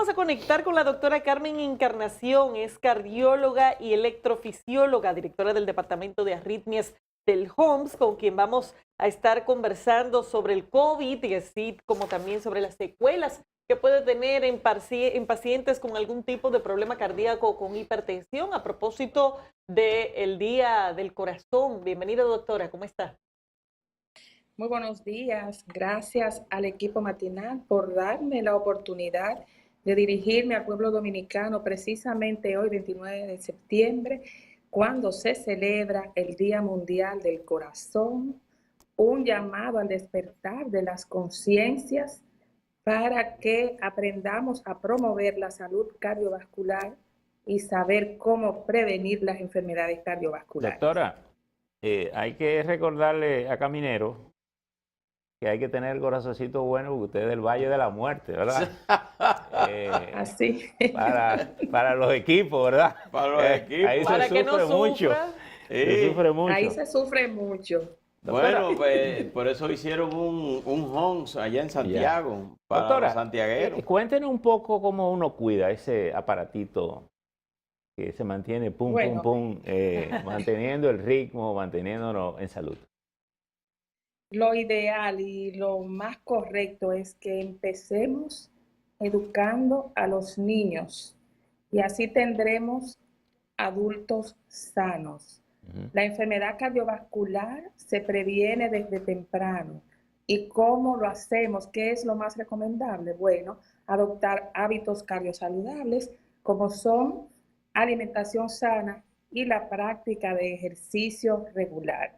vamos a conectar con la doctora Carmen Encarnación, es cardióloga y electrofisióloga, directora del Departamento de Arritmias del HOMS, con quien vamos a estar conversando sobre el COVID y así como también sobre las secuelas que puede tener en pacientes con algún tipo de problema cardíaco con hipertensión. A propósito del Día del Corazón. Bienvenida, doctora, ¿cómo está? Muy buenos días. Gracias al equipo matinal por darme la oportunidad de dirigirme al pueblo dominicano precisamente hoy, 29 de septiembre, cuando se celebra el Día Mundial del Corazón, un llamado al despertar de las conciencias para que aprendamos a promover la salud cardiovascular y saber cómo prevenir las enfermedades cardiovasculares. Doctora, hay que recordarle a Caminero que hay que tener el corazoncito bueno porque usted es del Valle de la Muerte, ¿verdad? Así. Para los equipos, ¿verdad? Para los equipos. Ahí Para se que no sufre mucho. sufra. Se sufre mucho. Ahí se sufre mucho. Doctora, Bueno, pues por eso hicieron un HOMS allá en Santiago, para doctora, los santiagueros. cuéntenos un poco cómo uno cuida ese aparatito que se mantiene Bueno. manteniendo el ritmo, manteniéndonos en salud. Lo ideal y lo más correcto es que empecemos educando a los niños y así tendremos adultos sanos. La enfermedad cardiovascular se previene desde temprano. ¿Y cómo lo hacemos? ¿Qué es lo más recomendable? Bueno, adoptar hábitos cardiosaludables como son alimentación sana y la práctica de ejercicio regular.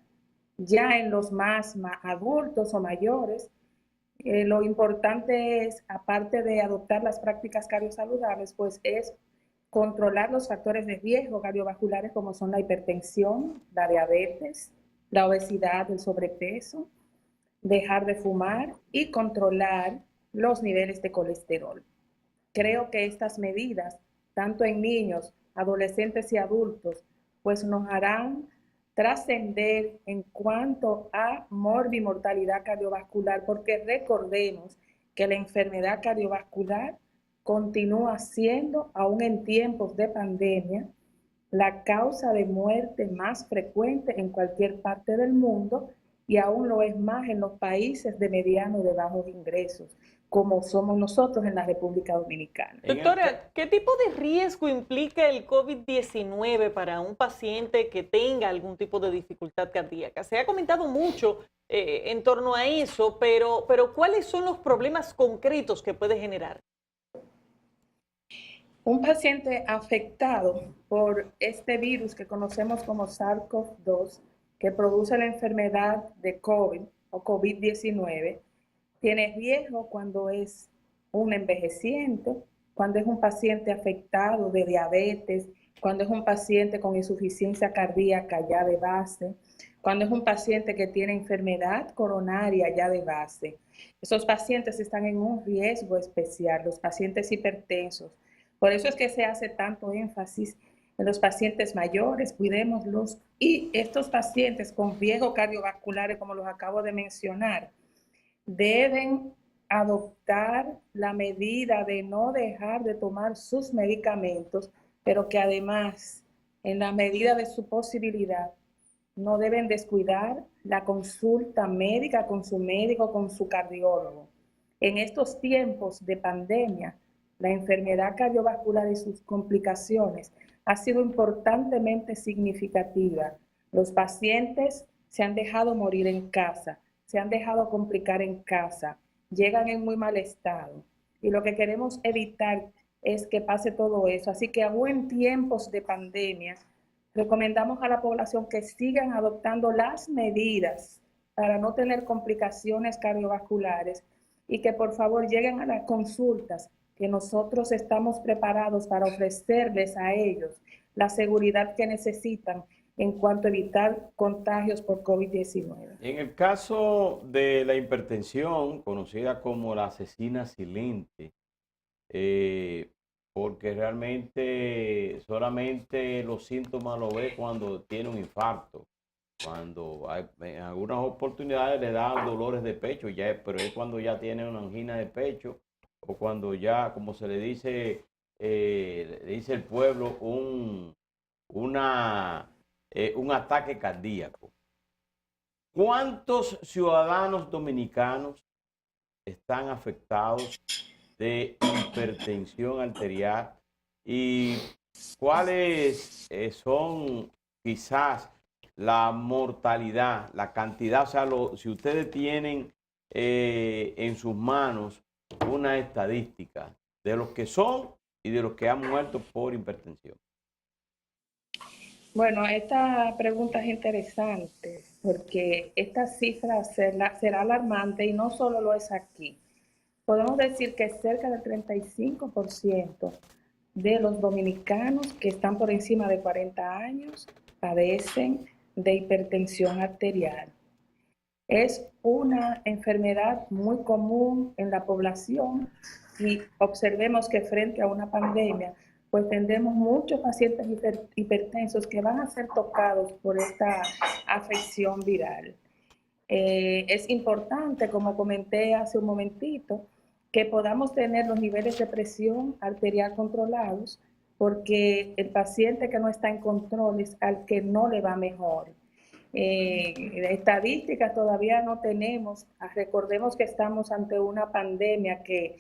Ya en los más adultos o mayores, lo importante es, aparte de adoptar las prácticas cardiosaludables, pues es controlar los factores de riesgo cardiovasculares como son la hipertensión, la diabetes, la obesidad, el sobrepeso, dejar de fumar y controlar los niveles de colesterol. Creo que estas medidas, tanto en niños, adolescentes y adultos, pues nos harán trascender en cuanto a morbimortalidad cardiovascular, porque recordemos que la enfermedad cardiovascular continúa siendo, aún en tiempos de pandemia, la causa de muerte más frecuente en cualquier parte del mundo y aún lo es más en los países de mediano y de bajos ingresos, como somos nosotros en la República Dominicana. Doctora, ¿qué tipo de riesgo implica el COVID-19 para un paciente que tenga algún tipo de dificultad cardíaca? Se ha comentado mucho en torno a eso, pero ¿cuáles son los problemas concretos que puede generar? Un paciente afectado por este virus que conocemos como SARS-CoV-2, que produce la enfermedad de COVID o COVID-19, tiene riesgo cuando es un envejeciente, cuando es un paciente afectado de diabetes, cuando es un paciente con insuficiencia cardíaca ya de base, cuando es un paciente que tiene enfermedad coronaria ya de base. Esos pacientes están en un riesgo especial, los pacientes hipertensos. Por eso es que se hace tanto énfasis en los pacientes mayores, cuidémoslos, y estos pacientes con riesgos cardiovasculares, como los acabo de mencionar, deben adoptar la medida de no dejar de tomar sus medicamentos, pero que además, en la medida de su posibilidad, no deben descuidar la consulta médica con su médico, con su cardiólogo. En estos tiempos de pandemia, la enfermedad cardiovascular y sus complicaciones ha sido importantemente significativa. Los pacientes se han dejado morir en casa, se han dejado complicar en casa, llegan en muy mal estado. Y lo que queremos evitar es que pase todo eso. Así que aún en tiempos de pandemia, recomendamos a la población que sigan adoptando las medidas para no tener complicaciones cardiovasculares y que por favor lleguen a las consultas, que nosotros estamos preparados para ofrecerles a ellos la seguridad que necesitan en cuanto a evitar contagios por COVID-19. En el caso de la hipertensión, conocida como la asesina silente, porque realmente solamente los síntomas lo ve cuando tiene un infarto, cuando en algunas oportunidades le dan dolores de pecho, pero es cuando ya tiene una angina de pecho o cuando ya, como se le dice el pueblo, un ataque cardíaco. ¿Cuántos ciudadanos dominicanos están afectados de hipertensión arterial y cuáles son quizás la mortalidad, la cantidad? O sea, si ustedes tienen en sus manos una estadística de los que son y de los que han muerto por hipertensión. Bueno, esta pregunta es interesante porque esta cifra será alarmante y no solo lo es aquí. Podemos decir que cerca del 35% de los dominicanos que están por encima de 40 años padecen de hipertensión arterial. Es una enfermedad muy común en la población y observemos que frente a una pandemia, pues tendremos muchos pacientes hipertensos que van a ser tocados por esta afección viral. Es importante, como comenté hace un momentito, que podamos tener los niveles de presión arterial controlados, porque el paciente que no está en control es al que no le va mejor. Estadísticas todavía no tenemos. Recordemos que estamos ante una pandemia que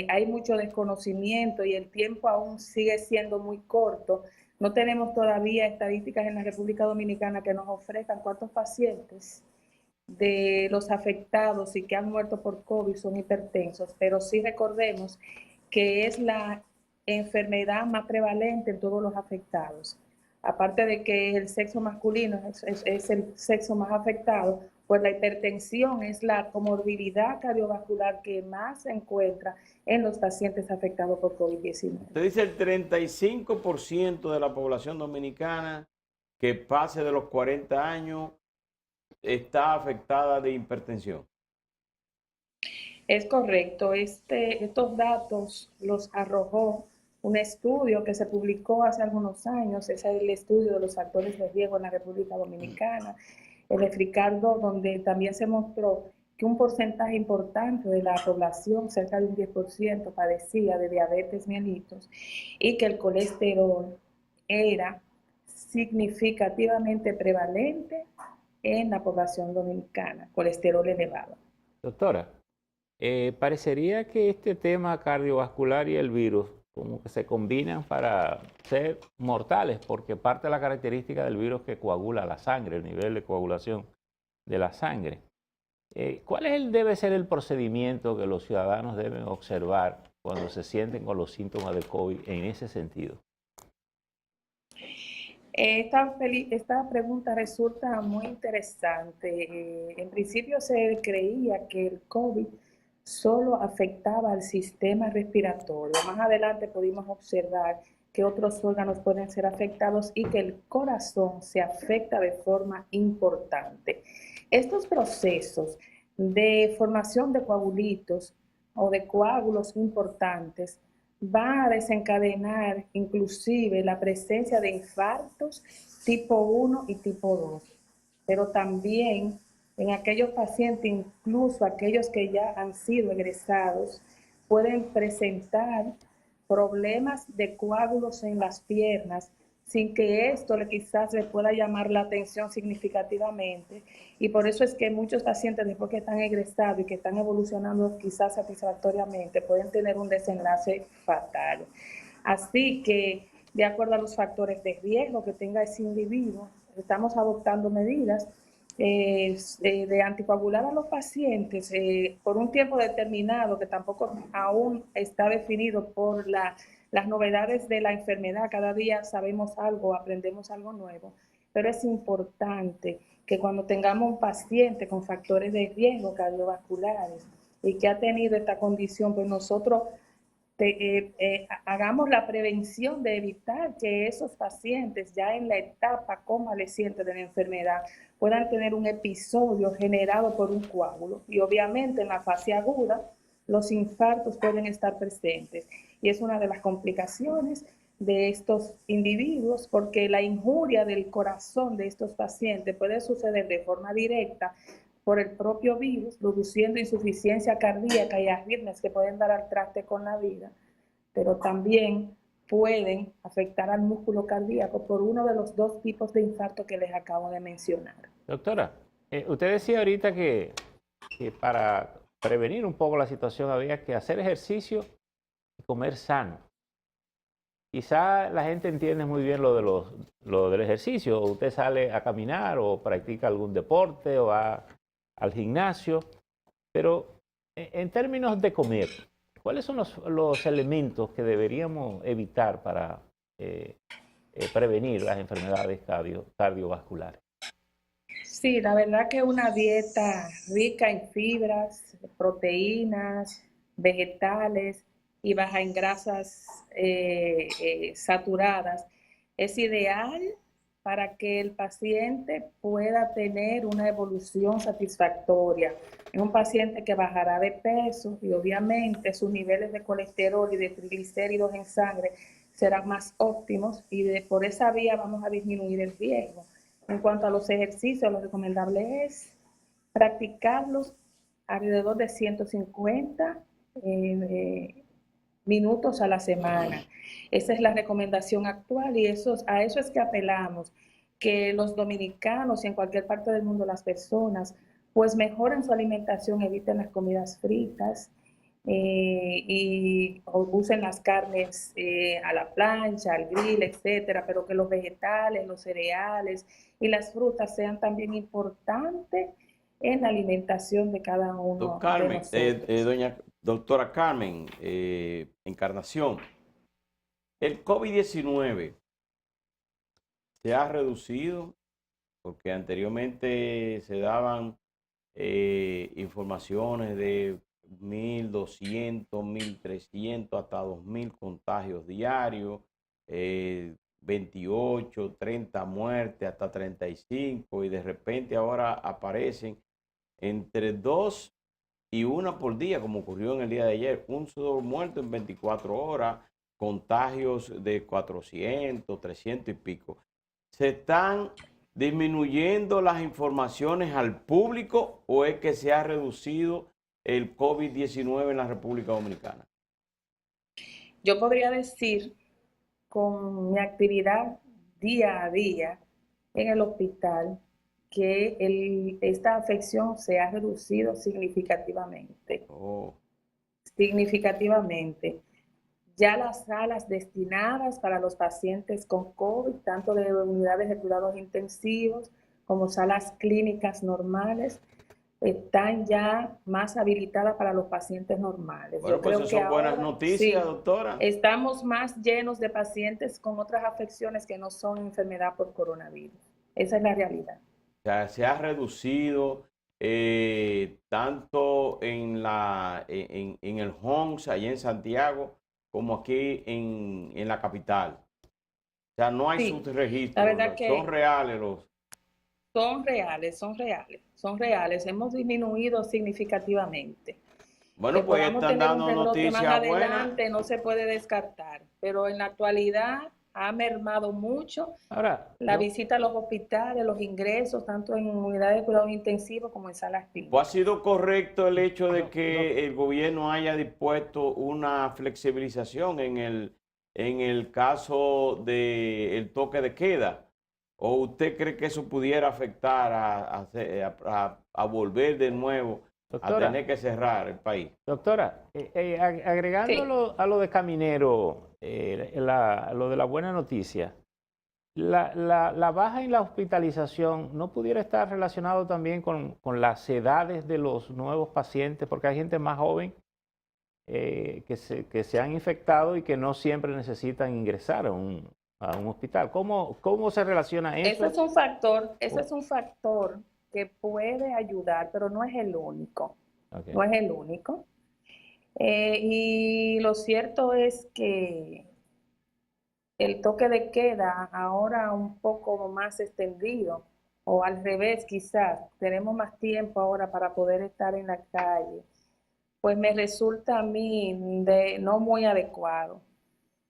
hay mucho desconocimiento y el tiempo aún sigue siendo muy corto. No tenemos todavía estadísticas en la República Dominicana que nos ofrezcan cuántos pacientes de los afectados y que han muerto por COVID son hipertensos, pero sí recordemos que es la enfermedad más prevalente en todos los afectados. Aparte de que el sexo masculino es el sexo más afectado, pues la hipertensión es la comorbilidad cardiovascular que más se encuentra en los pacientes afectados por COVID-19. Usted dice el 35% de la población dominicana que pase de los 40 años está afectada de hipertensión. Es correcto. Estos datos los arrojó un estudio que se publicó hace algunos años. Es el estudio de los factores de riesgo en la República Dominicana, el de Fricardo, donde también se mostró que un porcentaje importante de la población, cerca de un 10%, padecía de diabetes mellitus y que el colesterol era significativamente prevalente en la población dominicana, colesterol elevado. Doctora, parecería que este tema cardiovascular y el virus como que se combinan para ser mortales, porque parte de la característica del virus es que coagula la sangre, el nivel de coagulación de la sangre. ¿Cuál debe ser el procedimiento que los ciudadanos deben observar cuando se sienten con los síntomas de COVID en ese sentido? Esta pregunta resulta muy interesante. En principio se creía que el COVID solo afectaba al sistema respiratorio. Más adelante pudimos observar que otros órganos pueden ser afectados y que el corazón se afecta de forma importante. Estos procesos de formación de coagulitos o de coágulos importantes va a desencadenar inclusive la presencia de infartos tipo 1 y tipo 2, pero también en aquellos pacientes, incluso aquellos que ya han sido egresados, pueden presentar problemas de coágulos en las piernas sin que esto quizás le pueda llamar la atención significativamente. Y por eso es que muchos pacientes, después que están egresados y que están evolucionando quizás satisfactoriamente, pueden tener un desenlace fatal. Así que, de acuerdo a los factores de riesgo que tenga ese individuo, estamos adoptando medidas de anticoagular a los pacientes por un tiempo determinado, que tampoco aún está definido por las novedades de la enfermedad. Cada día sabemos algo, aprendemos algo nuevo, pero es importante que cuando tengamos un paciente con factores de riesgo cardiovasculares y que ha tenido esta condición, pues nosotros hagamos la prevención de evitar que esos pacientes ya en la etapa convaleciente de la enfermedad puedan tener un episodio generado por un coágulo. Y obviamente en la fase aguda los infartos pueden estar presentes y es una de las complicaciones de estos individuos, porque la injuria del corazón de estos pacientes puede suceder de forma directa por el propio virus, produciendo insuficiencia cardíaca y arritmias que pueden dar al traste con la vida, pero también pueden afectar al músculo cardíaco por uno de los dos tipos de infarto que les acabo de mencionar. Doctora, usted decía ahorita que para prevenir un poco la situación había que hacer ejercicio y comer sano. Quizá la gente entiende muy bien lo del ejercicio. Usted sale a caminar o practica algún deporte o va al gimnasio, pero en términos de comer, ¿cuáles son los elementos que deberíamos evitar para prevenir las enfermedades cardiovasculares? Sí, la verdad que una dieta rica en fibras, proteínas, vegetales y baja en grasas saturadas es ideal para que el paciente pueda tener una evolución satisfactoria. Es un paciente que bajará de peso y obviamente sus niveles de colesterol y de triglicéridos en sangre serán más óptimos y por esa vía vamos a disminuir el riesgo. En cuanto a los ejercicios, lo recomendable es practicarlos alrededor de 150 minutos a la semana. Esa es la recomendación actual y a eso es que apelamos, que los dominicanos y en cualquier parte del mundo las personas pues mejoren su alimentación, eviten las comidas fritas, y usen las carnes a la plancha, al grill, etcétera, pero que los vegetales, los cereales y las frutas sean también importantes en la alimentación de cada uno de nosotros. Doctora Carmen Encarnación, el COVID-19 se ha reducido porque anteriormente se daban informaciones de 1.200, 1.300, hasta 2.000 contagios diarios, 28, 30 muertes, hasta 35, y de repente ahora aparecen entre 2 y 1 por día, como ocurrió en el día de ayer, un solo muerto en 24 horas, contagios de 400, 300 y pico. ¿Se están disminuyendo las informaciones al público o es que se ha reducido el COVID-19 en la República Dominicana? Yo podría decir, con mi actividad día a día en el hospital, que esta afección se ha reducido significativamente. Significativamente. Ya las salas destinadas para los pacientes con COVID, tanto de unidades de cuidados intensivos como salas clínicas normales, están ya más habilitadas para los pacientes normales. Bueno, pues eso son buenas noticias, sí, doctora. Estamos más llenos de pacientes con otras afecciones que no son enfermedad por coronavirus. Esa es la realidad. O sea, se ha reducido tanto en el Homs, allá en Santiago, como aquí en la capital. O sea, no hay subregistros. La verdad que son reales los... Son reales. Hemos disminuido significativamente. Bueno, que pues están dando noticias más buenas. Adelante no se puede descartar, pero en la actualidad ha mermado mucho la visita a los hospitales, los ingresos, tanto en unidades de cuidados intensivos como en salas clínicas. ¿Ha sido correcto el hecho de que el gobierno haya dispuesto una flexibilización en el caso del toque de queda? ¿O usted cree que eso pudiera afectar a volver de nuevo a tener que cerrar el país? Doctora, agregando a lo de Caminero, lo de la buena noticia, la baja en la hospitalización no pudiera estar relacionado también con las edades de los nuevos pacientes, porque hay gente más joven que se han infectado y que no siempre necesitan ingresar a un hospital. ¿Cómo se relaciona eso? Eso es un factor que puede ayudar, pero no es el único. No es el único. Y lo cierto es que el toque de queda ahora un poco más extendido, o al revés quizás, tenemos más tiempo ahora para poder estar en la calle, pues me resulta a mí no muy adecuado,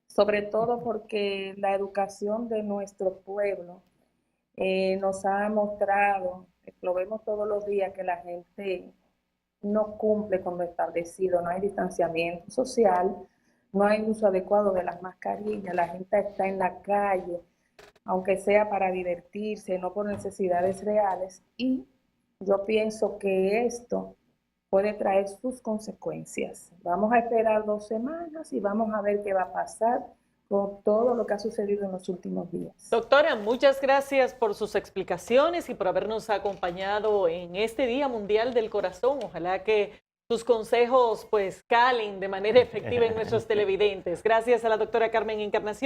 sobre todo porque la educación de nuestro pueblo nos ha mostrado Lo vemos todos los días que la gente no cumple con lo establecido, no hay distanciamiento social, no hay uso adecuado de las mascarillas, la gente está en la calle, aunque sea para divertirse, no por necesidades reales, y yo pienso que esto puede traer sus consecuencias. Vamos a esperar 2 semanas y vamos a ver qué va a pasar con todo lo que ha sucedido en los últimos días. Doctora, muchas gracias por sus explicaciones y por habernos acompañado en este Día Mundial del Corazón. Ojalá que sus consejos pues calen de manera efectiva en nuestros televidentes. Gracias a la doctora Carmen Encarnación.